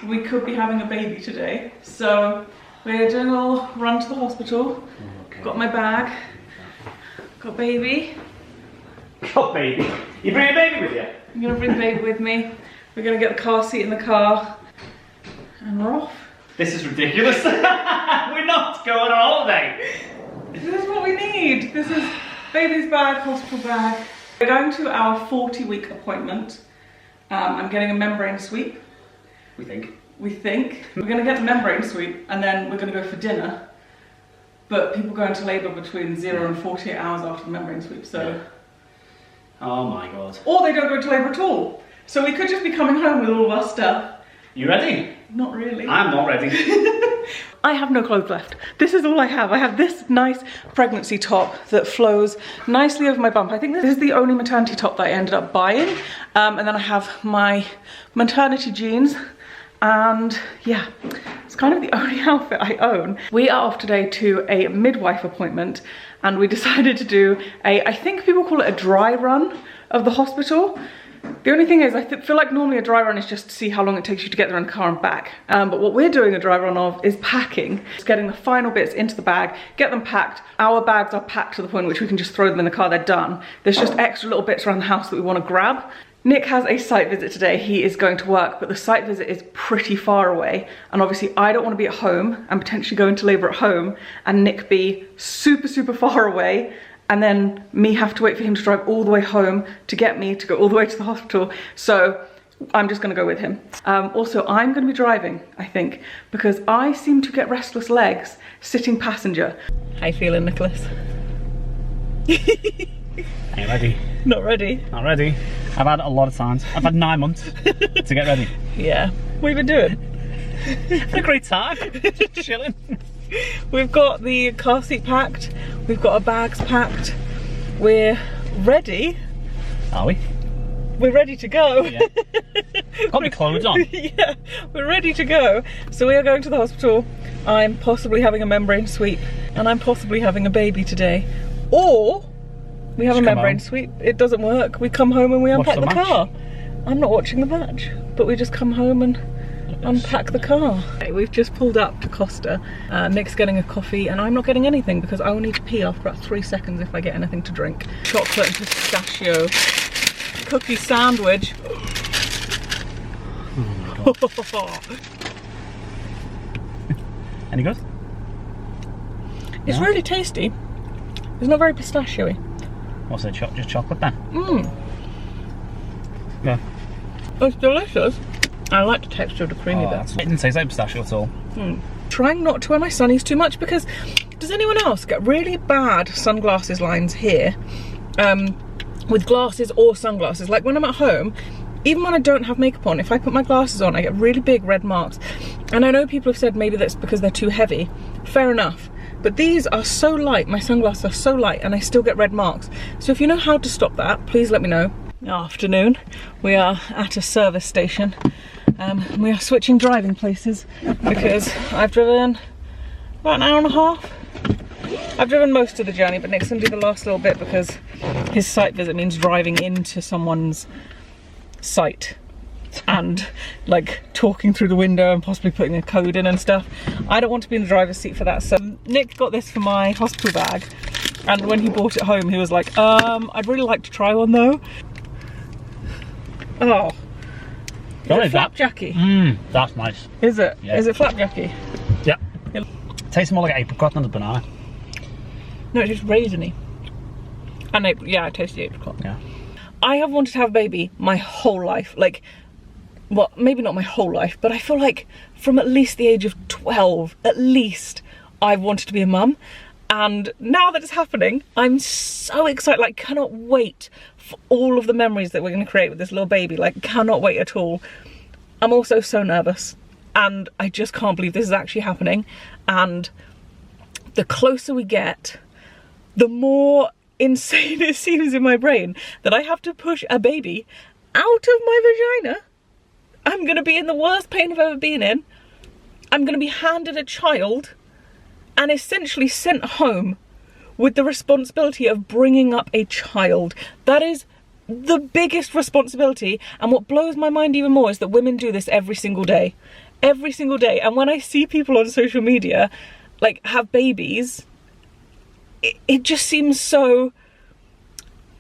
We could be having a baby today, so we're doing a little run to the hospital. Okay. Got my bag. Got baby. Got baby. You bringing baby with you? I'm gonna bring baby with me. We're gonna get the car seat in the car, and we're off. This is ridiculous. We're not going on holiday. This is what we need. This is baby's bag, hospital bag. We're going to our 40-week appointment. I'm getting a membrane sweep. We think. We're gonna get the membrane sweep and then we're gonna go for dinner. But people go into labour between 0 and 48 hours after the membrane sweep, so. Yeah. Oh my God. Or they don't go into labour at all. So we could just be coming home with all of our stuff. You ready? Not really. I'm not ready. I have no clothes left. This is all I have. I have this nice pregnancy top that flows nicely over my bump. I think this is the only maternity top that I ended up buying. And then I have my maternity jeans. And yeah, it's kind of the only outfit I own. We are off today to a midwife appointment and we decided to do I think people call it a dry run of the hospital. The only thing is, I feel like normally a dry run is just to see how long it takes you to get there in the car and back. But what we're doing a dry run of is packing. Just getting the final bits into the bag, get them packed. Our bags are packed to the point which we can just throw them in the car, they're done. There's just extra little bits around the house that we want to grab. Nick has a site visit today. He is going to work, but the site visit is pretty far away. And obviously I don't want to be at home and potentially go into labour at home and Nick be super, super far away. And then me have to wait for him to drive all the way home to get me to go all the way to the hospital. So I'm just gonna go with him. Also, I'm gonna be driving, I think, because I seem to get restless legs sitting passenger. How you feeling, Nicholas? Ain't ready. Not ready? Not ready. I've had a lot of times. I've had 9 months to get ready. Yeah. What have you been doing? Had a great time. Just chilling. We've got the car seat packed. We've got our bags packed. We're ready. Are we? We're ready to go. Yeah. Got my clothes on. Yeah, we're ready to go. So we are going to the hospital. I'm possibly having a membrane sweep and I'm possibly having a baby today. Or we have a membrane sweep, it doesn't work. We come home and we unpack the car. I'm not watching the match, but we just come home and unpack the car. Okay, we've just pulled up to Costa. Nick's getting a coffee and I'm not getting anything because I will need to pee after about 3 seconds if I get anything to drink. Chocolate and pistachio cookie sandwich. Oh Any good? It's really tasty. It's not very pistachio-y. What's it, just chocolate then? Mmm. Yeah. It's delicious. I like the texture of the creamy bits. It didn't taste like pistachio at all. Trying not to wear my sunnies too much because does anyone else get really bad sunglasses lines here with glasses or sunglasses? Like when I'm at home, even when I don't have makeup on, if I put my glasses on, I get really big red marks. And I know people have said maybe that's because they're too heavy. Fair enough. But these are so light, my sunglasses are so light and I still get red marks. So if you know how to stop that, please let me know. Afternoon, we are at a service station. We are switching driving places because I've driven about an hour and a half. I've driven most of the journey, but Nick's gonna do the last little bit because his site visit means driving into someone's site and like talking through the window and possibly putting a code in and stuff. I don't want to be in the driver's seat for that. So Nick got this for my hospital bag and when he brought it home he was like, I'd really like to try one though. Oh. Is it flapjacky? That's nice. Is it? Yeah. Is it flapjacky? Yeah. It tastes more like apricot than a banana. No, it's just raisiny. And yeah, I taste the apricot. Yeah. I have wanted to have a baby my whole life. Like, well, maybe not my whole life, but I feel like from at least the age of 12, at least, I've wanted to be a mum. And now that it's happening, I'm so excited, like cannot wait for all of the memories that we're gonna create with this little baby, like cannot wait at all. I'm also so nervous and I just can't believe this is actually happening. And the closer we get, the more insane it seems in my brain that I have to push a baby out of my vagina. I'm gonna be in the worst pain I've ever been in. I'm gonna be handed a child and essentially sent home with the responsibility of bringing up a child. That is the biggest responsibility, and what blows my mind even more is that women do this every single day. every single day. And when I see people on social media like have babies, it just seems so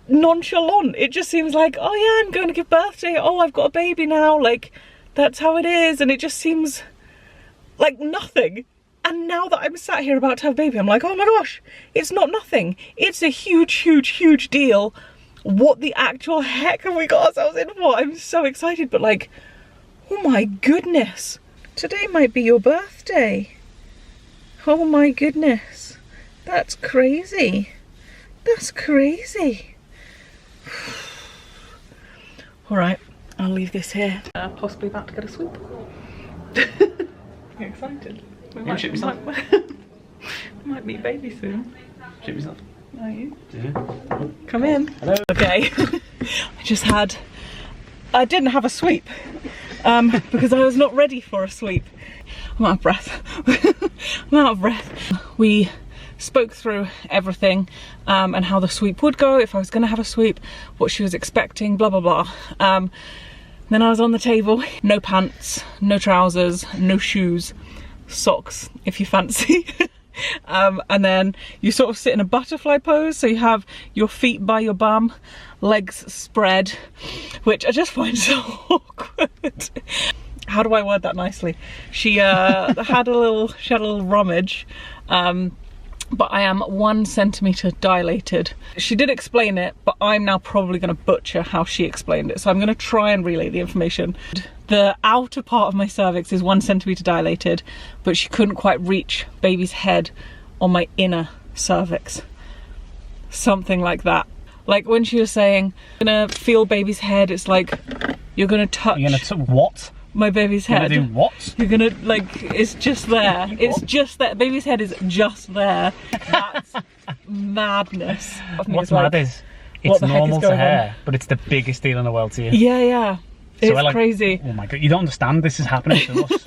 nonchalant. It just seems like, oh yeah, I'm going to give birth today, oh I've got a baby now, like that's how it is. And it just seems like nothing. And now that I'm sat here about to have a baby, I'm like, oh my gosh, it's not nothing. It's a huge, huge, huge deal. What the actual heck have we got ourselves in for? I'm so excited, but like, oh my goodness. Today might be your birthday. Oh my goodness. That's crazy. That's crazy. All right, I'll leave this here. Possibly about to get a sweep. I'm excited. We might meet baby soon. Ship yourself. Are you? Yeah. Come in. Hello. Okay. I didn't have a sweep because I was not ready for a sweep. I'm out of breath. I'm out of breath. We spoke through everything and how the sweep would go, if I was going to have a sweep, what she was expecting, blah blah blah. Then I was on the table. No pants, no trousers, no shoes, socks if you fancy. And then you sort of sit in a butterfly pose, so you have your feet by your bum, legs spread, which I just find so awkward. How do I word that nicely? She had a little rummage, but I am 1 centimetre dilated. She did explain it, but I'm now probably going to butcher how she explained it, so I'm going to try and relay the information. The outer part of my cervix is 1 centimetre dilated, but she couldn't quite reach baby's head on my inner cervix. Something like that. Like when she was saying, I'm gonna feel baby's head, it's like, you're gonna touch... You're gonna what? My baby's head. You're gonna do what? You're gonna, like, it's just there. It's just there. Baby's head is just there. That's madness. What's mad is, it's normal to her, but it's the biggest deal in the world to you. Yeah, yeah. It's like, crazy. Oh my god, you don't understand, this is happening to us.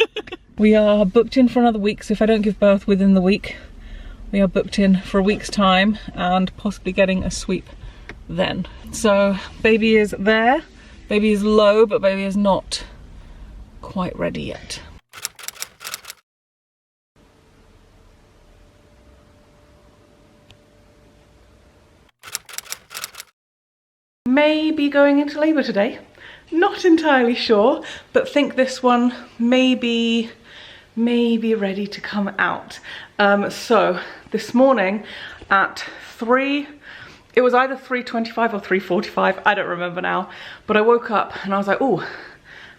We are booked in for another week, so if I don't give birth within the week, we are booked in for a week's time and possibly getting a sweep then. So baby is there, baby is low, but baby is not quite ready yet. Maybe going into labour today. Not entirely sure, but think this one may be ready to come out. So this morning at 3, it was either 3:25 or 3:45, I don't remember now, but I woke up and I was like, oh,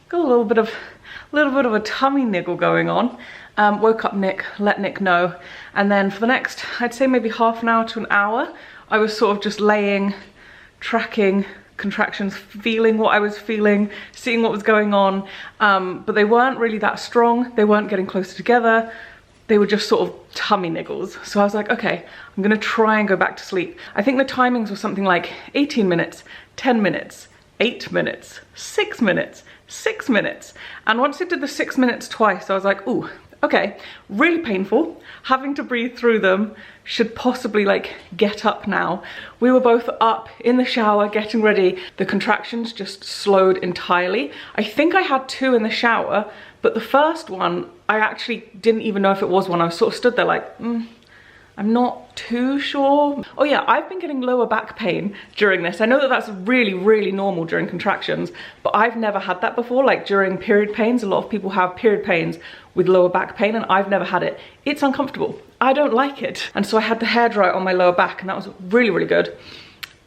got a little bit of a tummy niggle going on. Woke up Nick, let Nick know, and then for the next, I'd say maybe half an hour to an hour, I was sort of just laying, tracking contractions, feeling what I was feeling, seeing what was going on, but they weren't really that strong, they weren't getting closer together, they were just sort of tummy niggles. So I was like, okay, I'm gonna try and go back to sleep. I think the timings were something like 18 minutes, 10 minutes, 8 minutes, 6 minutes, 6 minutes. And once it did the 6 minutes twice, I was like, ooh, okay, really painful. Having to breathe through them, should possibly like get up now. We were both up in the shower getting ready. The contractions just slowed entirely. I think I had 2 in the shower, but the first one, I actually didn't even know if it was one. I was sort of stood there like, I'm not too sure. Oh yeah, I've been getting lower back pain during this. I know that that's really, really normal during contractions, but I've never had that before. Like during period pains, a lot of people have period pains with lower back pain and I've never had it. It's uncomfortable. I don't like it. And so I had the hairdryer on my lower back and that was really, really good.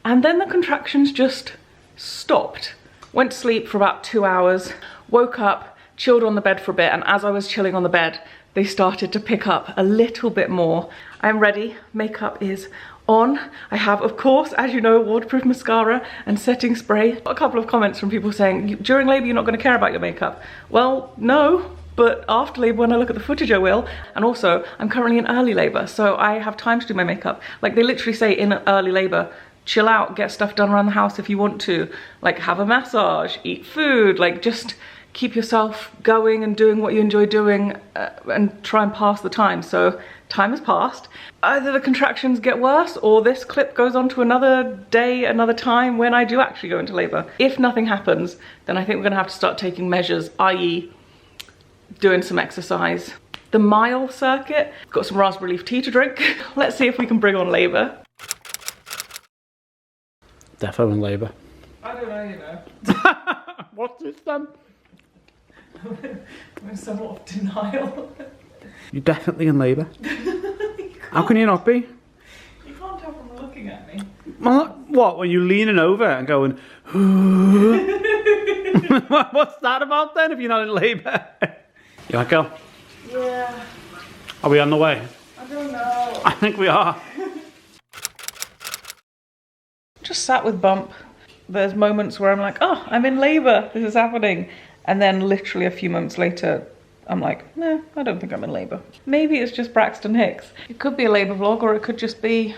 And then the contractions just stopped. Went to sleep for about 2 hours, woke up, chilled on the bed for a bit, and as I was chilling on the bed, they started to pick up a little bit more. I'm ready, makeup is on. I have, of course, as you know, waterproof mascara and setting spray. A couple of comments from people saying, during labour you're not going to care about your makeup. Well, no, but after labour when I look at the footage I will. And also, I'm currently in early labour, so I have time to do my makeup. Like they literally say in early labour, chill out, get stuff done around the house if you want to. Like have a massage, eat food, like just keep yourself going and doing what you enjoy doing and try and pass the time. So time has passed. Either the contractions get worse or this clip goes on to another day, another time when I do actually go into labour. If nothing happens, then I think we're gonna have to start taking measures, i.e. doing some exercise. The mile circuit, got some raspberry leaf tea to drink. Let's see if we can bring on labour. Defo in labour. I don't know, you know. What's this then? I'm in somewhat of denial. You're definitely in labour. How can you not be? You can't tell from looking at me. Well, what, when you're leaning over and going, what's that about then if you're not in labour? You like go? Yeah. Are we on the way? I don't know. I think we are. Just sat with Bump. There's moments where I'm like, oh, I'm in labour, this is happening. And then literally a few moments later, I'm like, nah, I don't think I'm in labour. Maybe it's just Braxton Hicks. It could be a labour vlog, or it could just be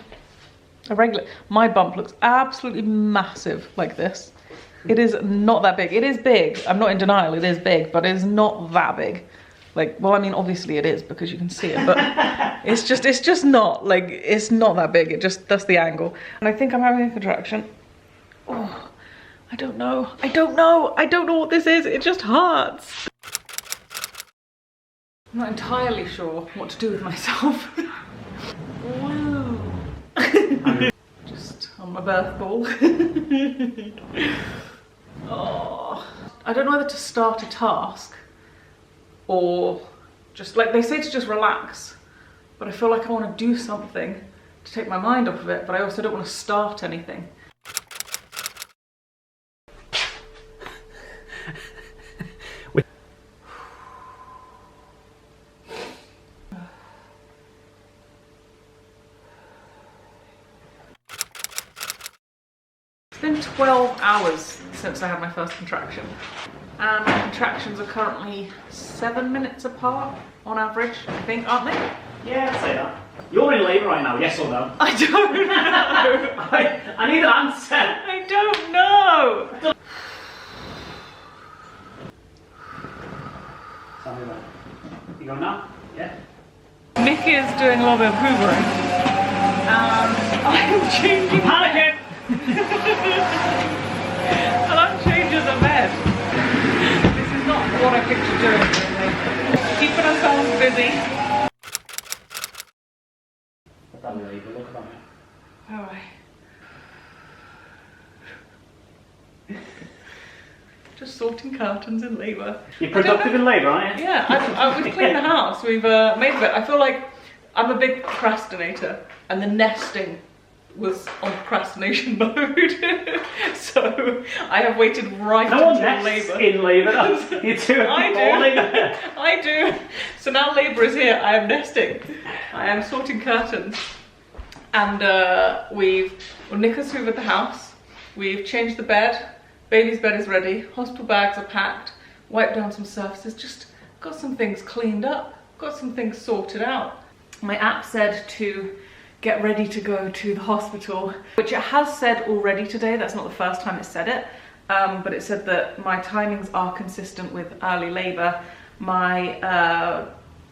a regular. My bump looks absolutely massive like this. It is not that big. It is big. I'm not in denial, it is big, but it is not that big. Like, well, I mean, obviously it is because you can see it, but it's just not, like, it's not that big. It just, that's the angle. And I think I'm having a contraction. Oh, I don't know. I don't know what this is. It just hurts. I'm not entirely sure what to do with myself. Woo. Just on my birth ball. Oh, I don't know whether to start a task or just, like, they say to just relax, but I feel like I want to do something to take my mind off of it, but I also don't want to start anything. It's been 12 hours since I had my first contraction. And my contractions are currently 7 minutes apart on average, I think, aren't they? Yeah, I'd say that. You're in labour right now, yes or no? I don't know. I need an answer. I don't know. Tell me when. You going now? Yeah. Nikki is doing a little bit of hoovering. I'm changing. Panicking! And I'm changing the bed. This is not what I pictured doing, really. Keeping ourselves busy. Look at me. Alright. Just sorting curtains in labour. You're productive in labour, aren't you? Yeah, we've cleaned the house, we've made a bit. I feel like I'm a big procrastinator, and the nesting was on procrastination mode. So I have waited right until labour. In labour, you do. I do. So now labour is here, I am nesting. I am sorting curtains. And Nick has hoovered the house, we've changed the bed, baby's bed is ready, hospital bags are packed, wiped down some surfaces, just got some things cleaned up, got some things sorted out. My app said to get ready to go to the hospital, which it has said already today. That's not the first time it said it, but it said that my timings are consistent with early labour.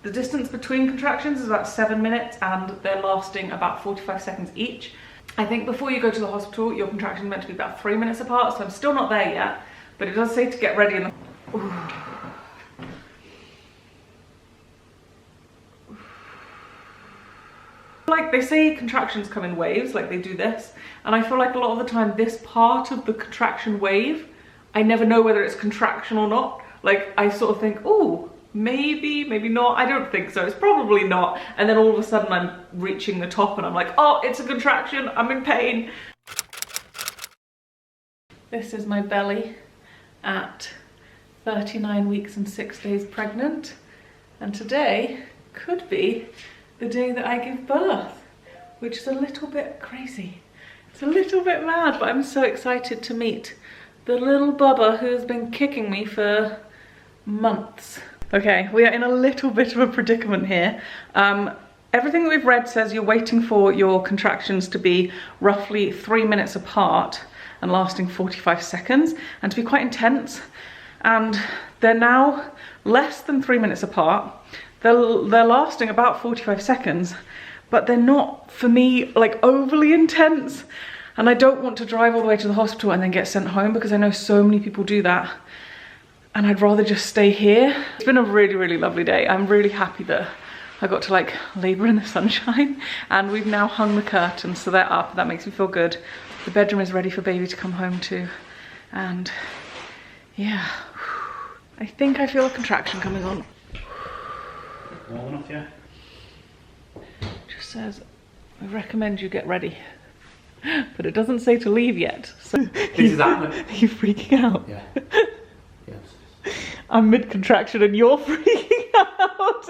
The distance between contractions is about 7 minutes and they're lasting about 45 seconds each. I think before you go to the hospital, your contractions are meant to be about 3 minutes apart, so I'm still not there yet, but it does say to get ready in the... Ooh. Like, they say contractions come in waves, like they do this, and I feel like a lot of the time this part of the contraction wave, I never know whether it's contraction or not. Like, I sort of think, oh, maybe not, I don't think so, it's probably not, and then all of a sudden I'm reaching the top and I'm like, oh, it's a contraction, I'm in pain. This is my belly at 39 weeks and 6 days pregnant, and today could be the day that I give birth, which is a little bit crazy. It's a little bit mad, but I'm so excited to meet the little bubba who has been kicking me for months. Okay, we are in a little bit of a predicament here. Everything that we've read says you're waiting for your contractions to be roughly 3 minutes apart and lasting 45 seconds and to be quite intense. And they're now less than 3 minutes apart. They're lasting about 45 seconds, but they're not, for me, like overly intense. And I don't want to drive all the way to the hospital and then get sent home because I know so many people do that. and I'd rather just stay here. It's been a really, really lovely day. I'm really happy that I got to like labour in the sunshine, and we've now hung the curtains so they're up. That makes me feel good. The bedroom is ready for baby to come home to, and yeah, I think I feel a contraction coming on. Warm enough, yeah. Just says, I recommend you get ready. But it doesn't say to leave yet. So This is happening. Are you freaking out? Yeah. Yes. I'm mid-contraction and you're freaking out.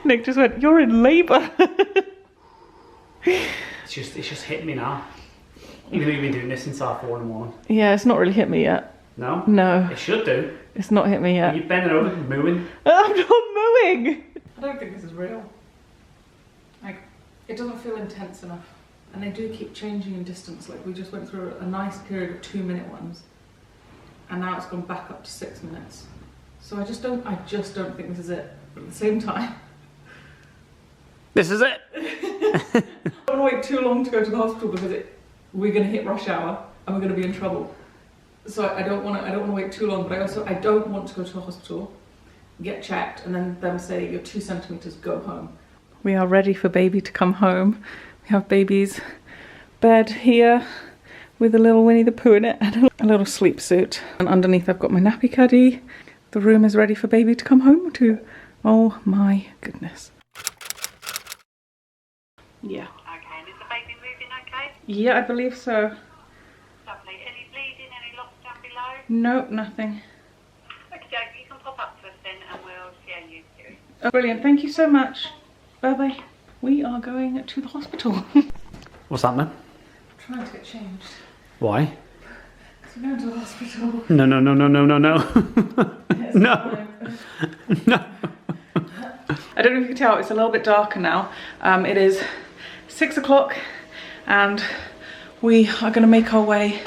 Nick just went, you're in labour. It's just hitting me now. Even though you've been doing this since half 4 in the morning. Yeah, it's not really hit me yet. No? No. It should do. It's not hit me yet. Are you bending over and mooing? I'm not mooing. I don't think this is real. Like, it doesn't feel intense enough. And they do keep changing in distance. Like, we just went through a nice period of 2-minute ones. And now it's gone back up to 6 minutes. So I just don't think this is it. But at the same time, This is it. I don't want to wait too long to go to the hospital because we're going to hit rush hour and we're going to be in trouble. So I don't want to wait too long, but I don't want to go to the hospital, get checked, and then them say you're 2 centimeters, go home. We are ready for baby to come home. We have baby's bed here with a little Winnie the Pooh in it and a little sleep suit. And underneath I've got my nappy caddy. The room is ready for baby to come home to. Oh my goodness. Yeah. Okay, and is the baby moving okay? Yeah, I believe so. Lovely. Any bleeding, any loss down below? Nope, nothing. Okay, you can pop up to us then and we'll see how you do. Oh, brilliant, thank you so much. Bye bye. We are going to the hospital. What's happening? Trying to get changed. Why? Because we're going to the hospital. No, no, no, no, no, no, no. Yes, No. No. I don't know if you can tell, it's a little bit darker now. It is 6 o'clock and we are going to make our way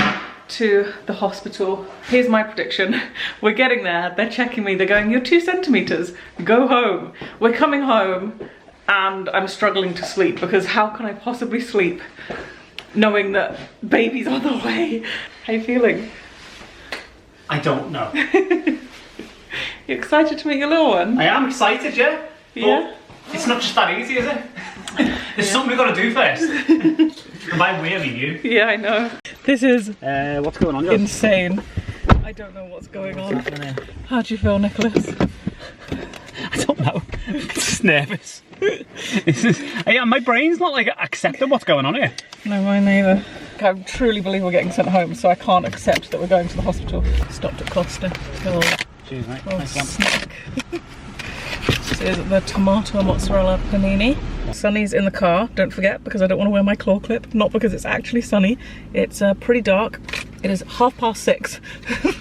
to the hospital. Here's my prediction. We're getting there, they're checking me, they're going, you're 2 centimeters, go home. We're coming home and I'm struggling to sleep because how can I possibly sleep knowing that baby's on the way? How are you feeling? I don't know. You excited to meet your little one? I am excited, yeah. Yeah. But it's not just that easy, is it? There's something we've got to do first. And by we, I mean you. Yeah, I know. This is what's going on, guys? insane. I don't know what's going on. How do you feel, Nicholas? I don't know. I'm just nervous. Yeah, my brain's not like accepting what's going on here. No, mine neither. I truly believe we're getting sent home, so I can't accept that we're going to the hospital. Stopped at Costa. Cheers, mate. Oh, Thanks, snack. This is the tomato mozzarella panini. Sunny's in the car, don't forget, because I don't want to wear my claw clip. Not because it's actually sunny. It's pretty dark. It is 6:30.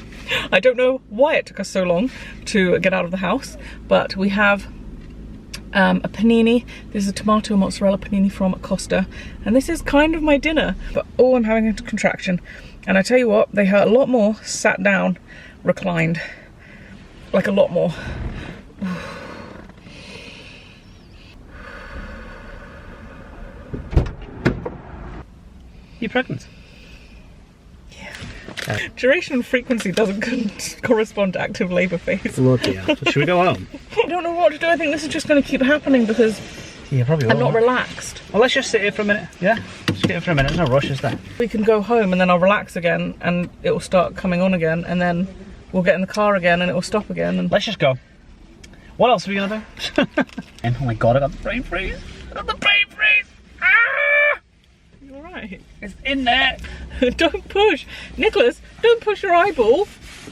I don't know why it took us so long to get out of the house, but we have a panini. This is a tomato mozzarella panini from Costa, and this is kind of my dinner. But oh, I'm having a contraction, and I tell you what, they hurt a lot more sat down, reclined, like a lot more. You pregnant? Yeah. Duration and frequency doesn't correspond to active labour phase. Look, yeah. So should we go home? I don't know what to do. I think this is just going to keep happening because Probably I'm not relaxed. Well, let's just sit here for a minute. Yeah? Just sit here for a minute. There's no rush, is there? We can go home and then I'll relax again and it will start coming on again, and then we'll get in the car again and it will stop again. And let's just go. What else are we gonna do? Oh my god, I got the brain freeze. I got the brain freeze. Ah! You alright? It's in there. Don't push. Nicholas, don't push your eyeball.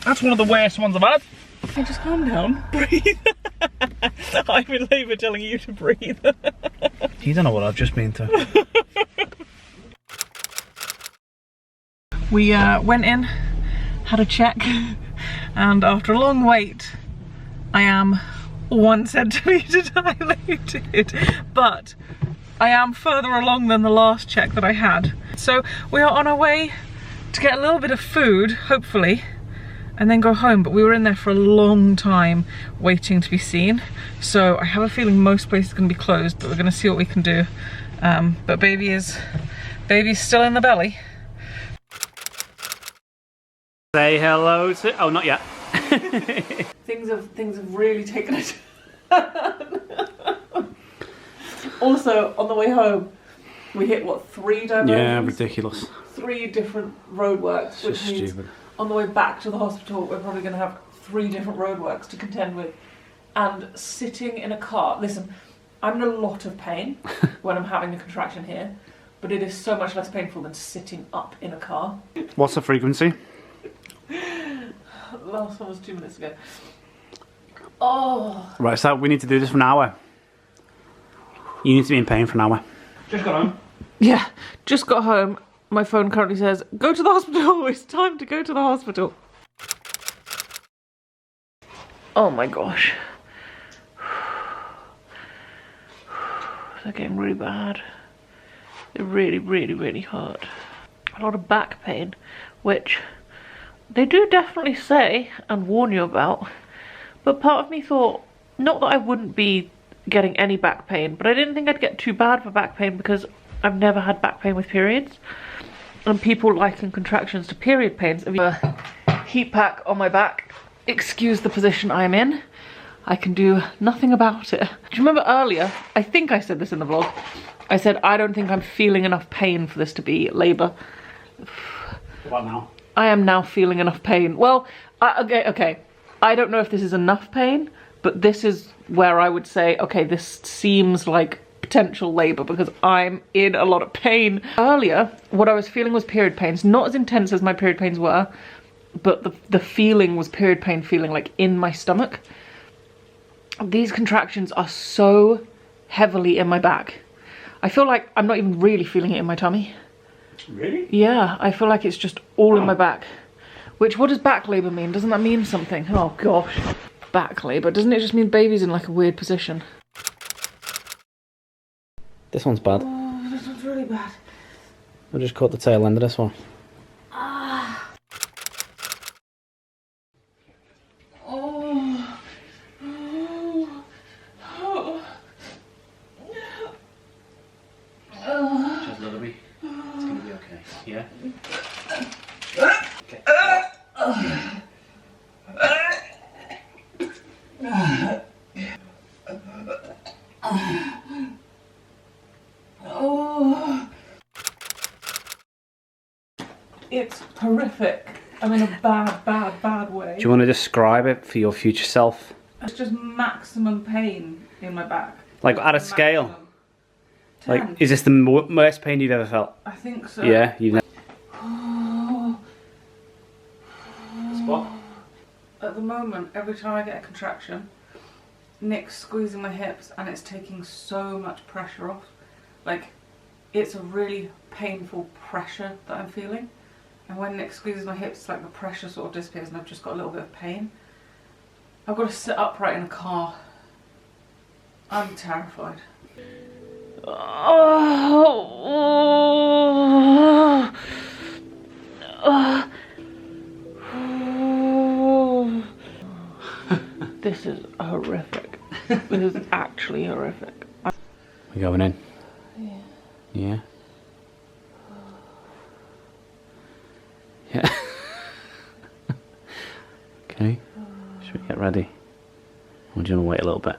That's one of the worst ones I've had. Okay, just calm down. Breathe. I'm in labour telling you to breathe. You don't know what I've just been through. We went in, had a check, and after a long wait, I am 1 centimetre dilated, but I am further along than the last check that I had. So we are on our way to get a little bit of food, hopefully, and then go home. But we were in there for a long time waiting to be seen. So I have a feeling most places are going to be closed, but we're going to see what we can do. But baby's still in the belly. Say hello to... Oh, not yet. Things have really taken a turn. Also, on the way home, we hit, what, 3 diversions? Yeah, ridiculous. 3 different roadworks, which means stupid. on the way back to the hospital, we're probably going to have 3 different roadworks to contend with. And sitting in a car, listen, I'm in a lot of pain when I'm having a contraction here, but it is so much less painful than sitting up in a car. What's the frequency? Last one was 2 minutes ago. Oh. Right, so we need to do this for an hour. You need to be in pain for an hour. Just got home. Yeah, just got home. My phone currently says, go to the hospital. It's time to go to the hospital. Oh my gosh. They're getting really bad. They really, really, really hurt. A lot of back pain, which they do definitely say and warn you about. But part of me thought, not that I wouldn't be getting any back pain, but I didn't think I'd get too bad for back pain because I've never had back pain with periods. And people liken contractions to period pains. If you have a heat pack on my back, excuse the position I'm in. I can do nothing about it. Do you remember earlier, I think I said this in the vlog, I said I don't think I'm feeling enough pain for this to be labour. What now? I am now feeling enough pain. Well, okay. I don't know if this is enough pain, but this is where I would say, okay, this seems like potential labour because I'm in a lot of pain. Earlier, what I was feeling was period pains, not as intense as my period pains were, but the feeling was period pain feeling like in my stomach. These contractions are so heavily in my back. I feel like I'm not even really feeling it in my tummy. Really? Yeah, I feel like it's just all in my back. Which, what does back labour mean? Doesn't that mean something? Oh gosh. Back labour, doesn't it just mean baby's in like a weird position? This one's bad. Oh, this one's really bad. We'll just cut the tail end of this one. Ah. Oh. Oh. Oh. Just look at me. It's gonna be okay. Yeah? Okay. Oh. It's horrific. I'm in a bad way. Do you want to describe it for your future self? It's just maximum pain in my back. Like at a scale? Maximum. Like, 10. is this the worst pain you've ever felt? I think so. Yeah, you've never... Oh. Spot? At the moment, every time I get a contraction, Nick's squeezing my hips and it's taking so much pressure off. Like, it's a really painful pressure that I'm feeling. And when Nick squeezes my hips, it's like the pressure sort of disappears and I've just got a little bit of pain. I've got to sit upright in a car. I'm terrified. This is horrific. This is actually horrific. We're going in? Yeah. Yeah? Yeah. Okay. Should we get ready? Or do you want to wait a little bit?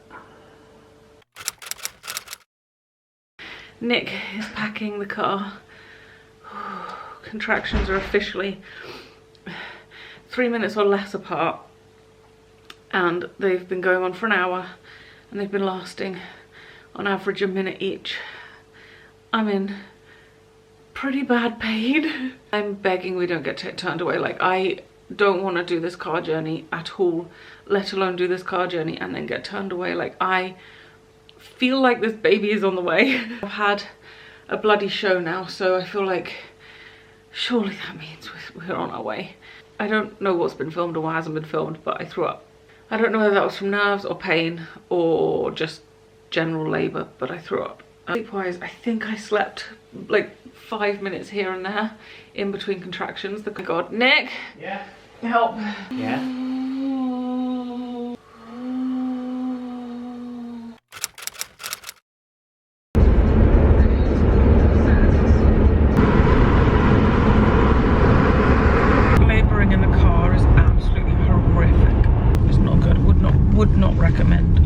Nick is packing the car. Contractions are officially 3 minutes or less apart. And they've been going on for an hour. And they've been lasting on average a minute each. I'm in pretty bad pain. I'm begging we don't get turned away. Like, I don't want to do this car journey at all, let alone do this car journey and then get turned away. Like, I feel like this baby is on the way. I've had a bloody show now, so I feel like surely that means we're on our way. I don't know what's been filmed or what hasn't been filmed, but I threw up. I don't know whether that was from nerves or pain or just general labour, but I threw up. Sleep-wise, I think I slept like 5 minutes here and there in between contractions. Oh God, Nick! Yeah? Help! Yeah? Labouring in the car. would not recommend.